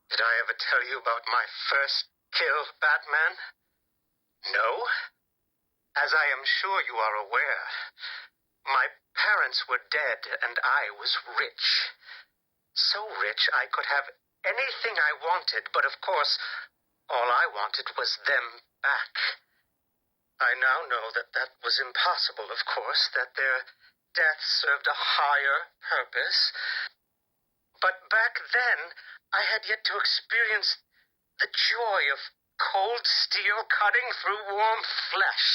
Did I ever tell you about my first kill, Batman? No? As I am sure you are aware, my parents were dead and I was rich. So rich I could have anything I wanted, but of course, all I wanted was them back. I now know that that was impossible, of course, that their death served a higher purpose. But back then, I had yet to experience the joy of cold steel cutting through warm flesh.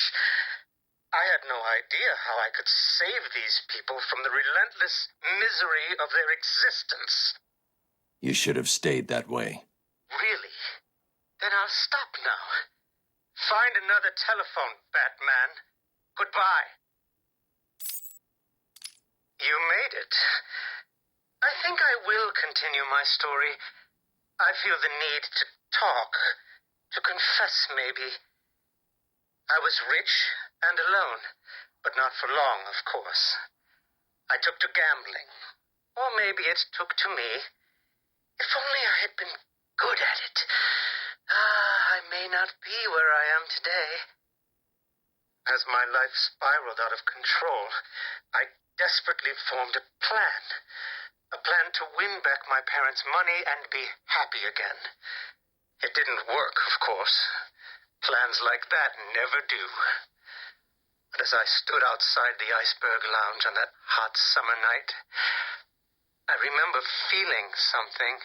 I had no idea how I could save these people from the relentless misery of their existence. You should have stayed that way. Really? Then I'll stop now. Find another telephone, Batman. Goodbye. You made it. I think I will continue my story. I feel the need to talk, to confess maybe. I was rich and alone, but not for long, of course. I took to gambling, or maybe it took to me. If only I had been good at it. I may not be where I am today. As my life spiraled out of control, I desperately formed a plan. A plan to win back my parents' money and be happy again. It didn't work, of course. Plans like that never do. But as I stood outside the Iceberg Lounge on that hot summer night, I remember feeling something.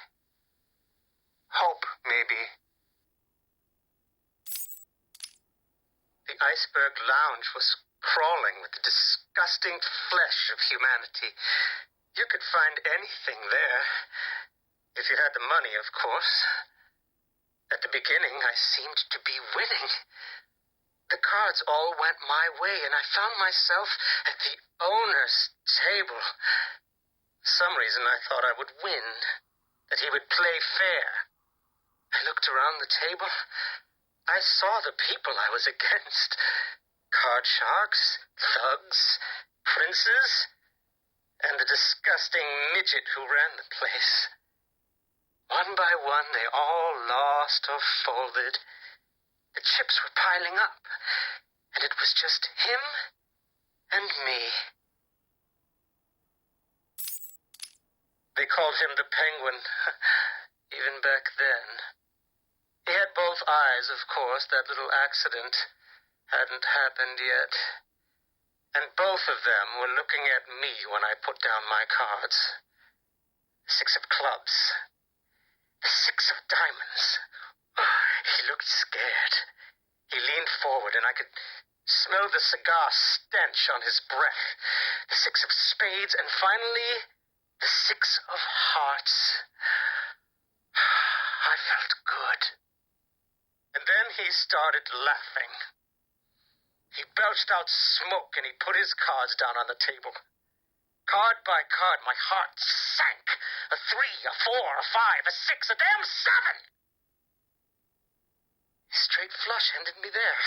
Hope, maybe. The Iceberg Lounge was crawling with the disgusting flesh of humanity. You could find anything there. If you had the money, of course. At the beginning, I seemed to be winning. The cards all went my way, and I found myself at the owner's table. For some reason, I thought I would win, that he would play fair. I looked around the table. I saw the people I was against. Card sharks, thugs, princes, and the disgusting midget who ran the place. One by one, they all lost or folded. The chips were piling up, and it was just him and me. They called him the Penguin, even back then. He had both eyes, of course. That little accident hadn't happened yet. And both of them were looking at me when I put down my cards. The 6 of clubs. The 6 of diamonds. He looked scared. He leaned forward, and I could smell the cigar stench on his breath. The 6 of spades, and finally, the 6 of hearts. I felt good. And then he started laughing. He belched out smoke, and he put his cards down on the table. Card by card, my heart sank. A 3, a 4, a 5, a 6, a damn 7! His straight flush ended me there.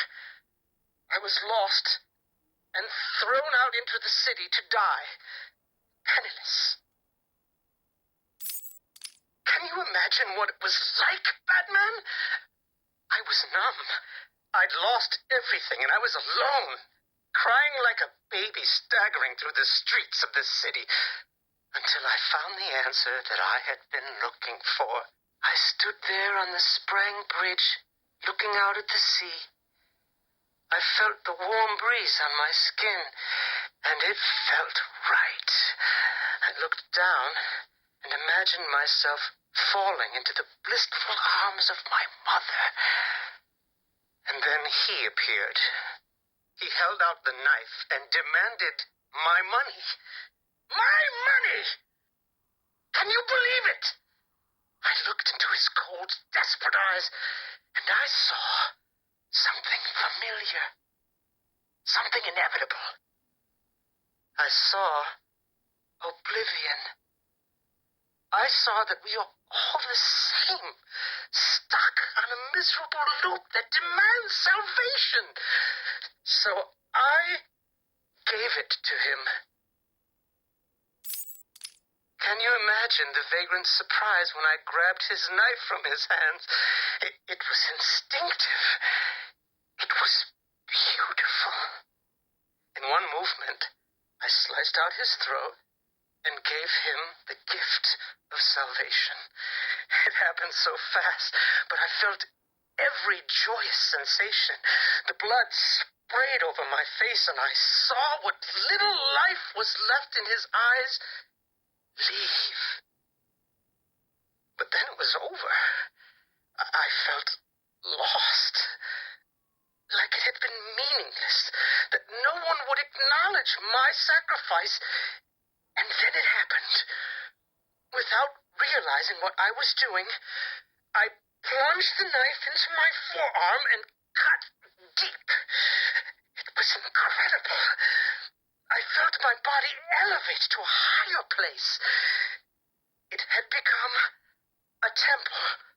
I was lost and thrown out into the city to die, penniless. Can you imagine what it was like, Batman? I was numb. I'd lost everything, and I was alone, crying like a baby staggering through the streets of the city, until I found the answer that I had been looking for. I stood there on the Sprang Bridge, looking out at the sea. I felt the warm breeze on my skin, and it felt right. I looked down and imagined myself falling into the blissful arms of my mother. And then he appeared. He held out the knife and demanded my money. My money! Can you believe it? I looked into his cold, desperate eyes, and I saw something familiar. Something inevitable. I saw oblivion. I saw that we are all the same, stuck on a miserable loop that demands salvation. So I gave it to him. Can you imagine the vagrant's surprise when I grabbed his knife from his hands? It was instinctive. It was beautiful. In one movement, I sliced out his throat and gave him the gift of salvation. It happened so fast, but I felt every joyous sensation. The blood sprayed over my face, and I saw what little life was left in his eyes leave. But then it was over. I felt lost, like it had been meaningless, that no one would acknowledge my sacrifice. And then it happened. Without realizing what I was doing, I plunged the knife into my forearm and cut deep. It was incredible. I felt my body elevate to a higher place. It had become a temple.